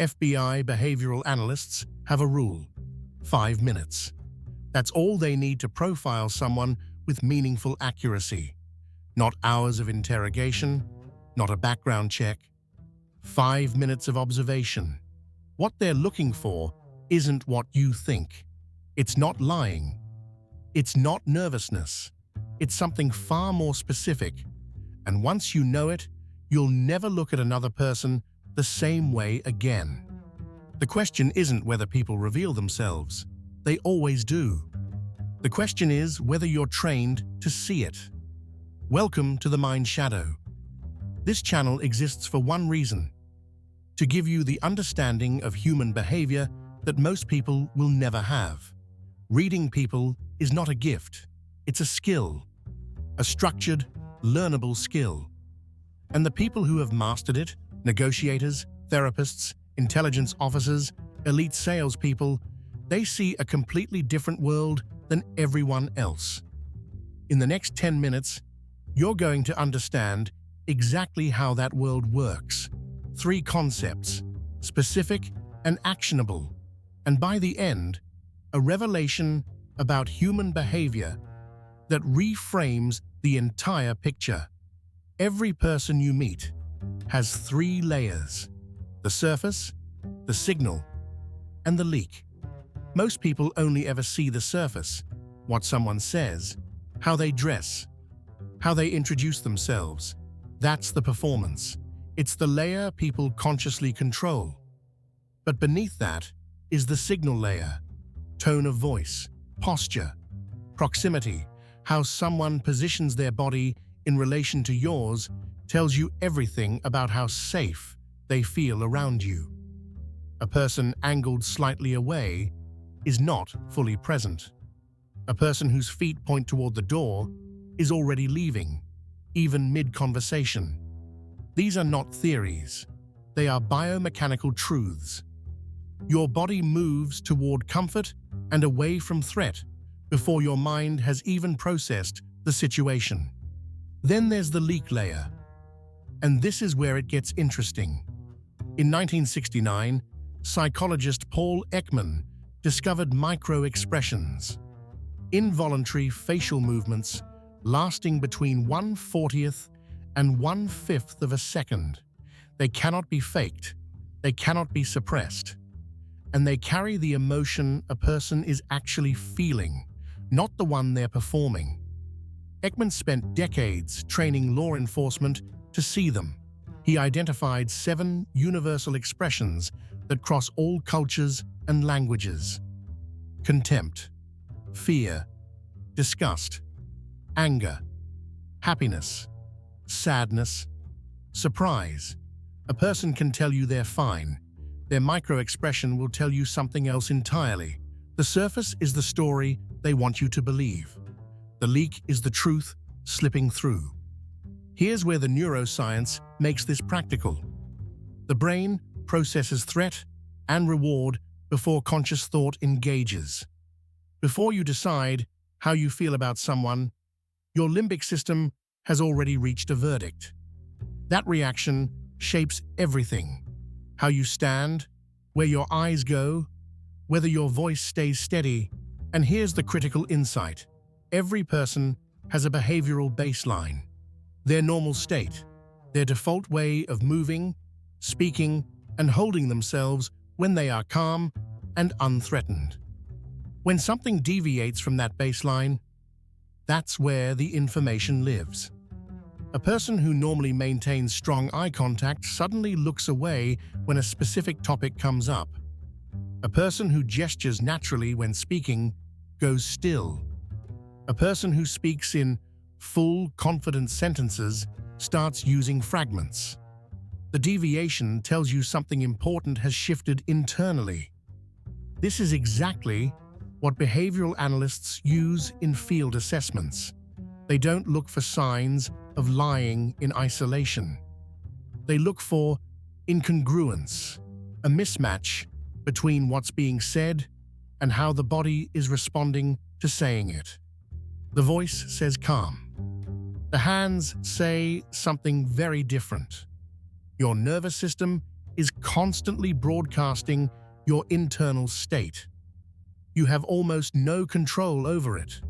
FBI behavioral analysts have a rule: 5 minutes. That's all they need to profile someone with meaningful accuracy. Not hours of interrogation, not a background check. 5 minutes of observation. What they're looking for isn't what you think. It's not lying. It's not nervousness. It's something far more specific. And once you know it, you'll never look at another person the same way again. The question isn't whether people reveal themselves. They always do. The question is whether you're trained to see it. Welcome to TheMindShadow. This channel exists for one reason: to give you the understanding of human behavior that most people will never have. Reading people is not a gift. It's a skill. A structured, learnable skill. And the people who have mastered it, negotiators, therapists, intelligence officers, elite salespeople, they see a completely different world than everyone else. In the next 10 minutes, you're going to understand exactly how that world works. 3 concepts: specific and actionable. And by the end, a revelation about human behavior that reframes the entire picture. Every person you meet has 3 layers: the surface, the signal, and the leak. Most people only ever see the surface: what someone says, how they dress, how they introduce themselves. That's the performance. It's the layer people consciously control. But beneath that is the signal layer: tone of voice, posture, proximity. How someone positions their body in relation to yours tells you everything about how safe they feel around you. A person angled slightly away is not fully present. A person whose feet point toward the door is already leaving, even mid-conversation. These are not theories. They are biomechanical truths. Your body moves toward comfort and away from threat before your mind has even processed the situation. Then there's the leak layer. And this is where it gets interesting. In 1969, psychologist Paul Ekman discovered micro-expressions, involuntary facial movements lasting between 1/40th and 1/5th of a second. They cannot be faked. They cannot be suppressed. And they carry the emotion a person is actually feeling, not the one they're performing. Ekman spent decades training law enforcement to see them. He identified 7 universal expressions that cross all cultures and languages: contempt, fear, disgust, anger, happiness, sadness, surprise. A person can tell you they're fine. Their micro-expression will tell you something else entirely. The surface is the story they want you to believe. The leak is the truth slipping through. Here's where the neuroscience makes this practical. The brain processes threat and reward before conscious thought engages. Before you decide how you feel about someone, your limbic system has already reached a verdict. That reaction shapes everything: how you stand, where your eyes go, whether your voice stays steady. And here's the critical insight: every person has a behavioral baseline. Their normal state, their default way of moving, speaking, and holding themselves when they are calm and unthreatened. When something deviates from that baseline, that's where the information lives. A person who normally maintains strong eye contact suddenly looks away when a specific topic comes up. A person who gestures naturally when speaking goes still. A person who speaks in full, confident sentences starts using fragments. The deviation tells you something important has shifted internally. This is exactly what behavioral analysts use in field assessments. They don't look for signs of lying in isolation. They look for incongruence, a mismatch between what's being said and how the body is responding to saying it. The voice says calm. The hands say something very different. Your nervous system is constantly broadcasting your internal state. You have almost no control over it.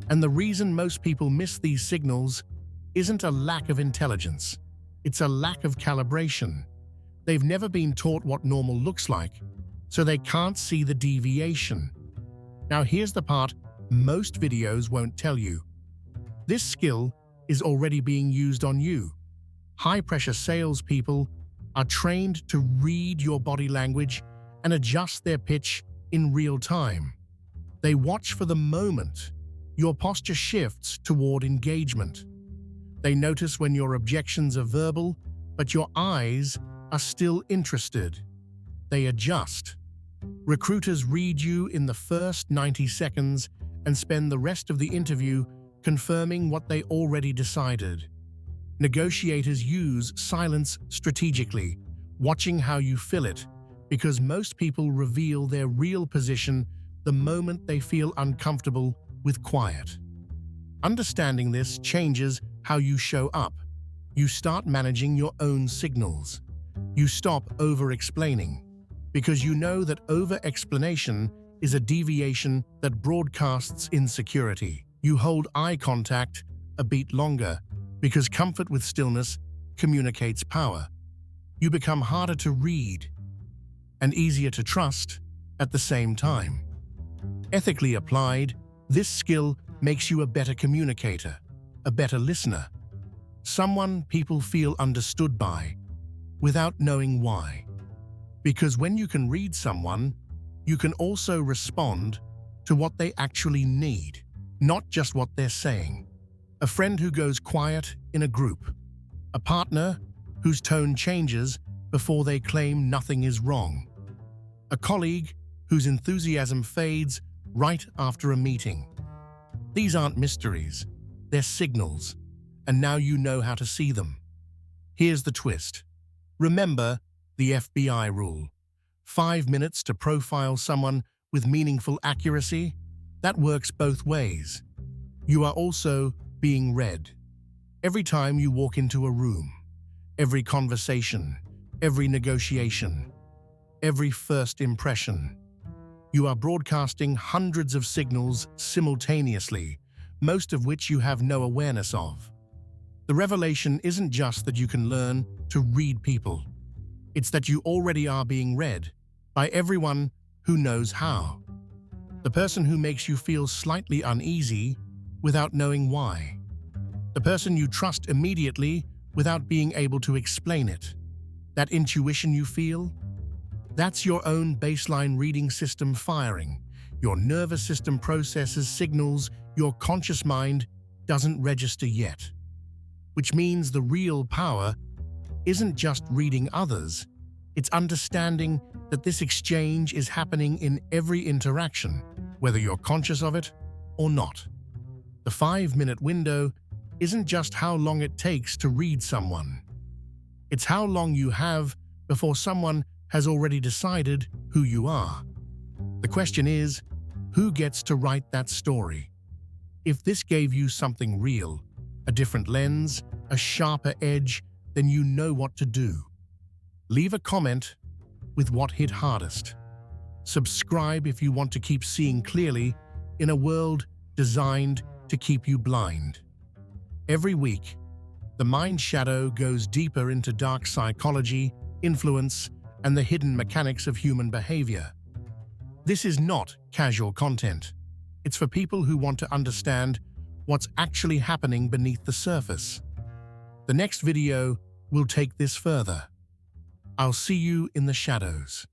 And the reason most people miss these signals isn't a lack of intelligence. It's a lack of calibration. They've never been taught what normal looks like, so they can't see the deviation. Now here's the part most videos won't tell you. This skill is already being used on you. High-pressure salespeople are trained to read your body language and adjust their pitch in real time. They watch for the moment your posture shifts toward engagement. They notice when your objections are verbal, but your eyes are still interested. They adjust. Recruiters read you in the first 90 seconds and spend the rest of the interview confirming what they already decided. Negotiators use silence strategically, watching how you fill it, because most people reveal their real position the moment they feel uncomfortable with quiet. Understanding this changes how you show up. You start managing your own signals. You stop over-explaining, because you know that over-explanation is a deviation that broadcasts insecurity. You hold eye contact a beat longer, because comfort with stillness communicates power. You become harder to read and easier to trust at the same time. Ethically applied, this skill makes you a better communicator, a better listener, someone people feel understood by, without knowing why. Because when you can read someone, you can also respond to what they actually need, not just what they're saying. A friend who goes quiet in a group. A partner whose tone changes before they claim nothing is wrong. A colleague whose enthusiasm fades right after a meeting. These aren't mysteries, they're signals, and now you know how to see them. Here's the twist. Remember the FBI rule. 5 minutes to profile someone with meaningful accuracy? That works both ways. You are also being read. Every time you walk into a room, every conversation, every negotiation, every first impression, you are broadcasting hundreds of signals simultaneously, most of which you have no awareness of. The revelation isn't just that you can learn to read people. It's that you already are being read by everyone who knows how. The person who makes you feel slightly uneasy without knowing why. The person you trust immediately without being able to explain it. That intuition you feel? That's your own baseline reading system firing. Your nervous system processes signals your conscious mind doesn't register yet. Which means the real power isn't just reading others, it's understanding that this exchange is happening in every interaction, whether you're conscious of it or not. The 5-minute window isn't just how long it takes to read someone. It's how long you have before someone has already decided who you are. The question is, who gets to write that story? If this gave you something real, a different lens, a sharper edge, then you know what to do. Leave a comment with what hit hardest. Subscribe if you want to keep seeing clearly in a world designed to keep you blind. Every week, TheMindShadow goes deeper into dark psychology, influence, and the hidden mechanics of human behavior. This is not casual content. It's for people who want to understand what's actually happening beneath the surface. The next video will take this further. I'll see you in the shadows.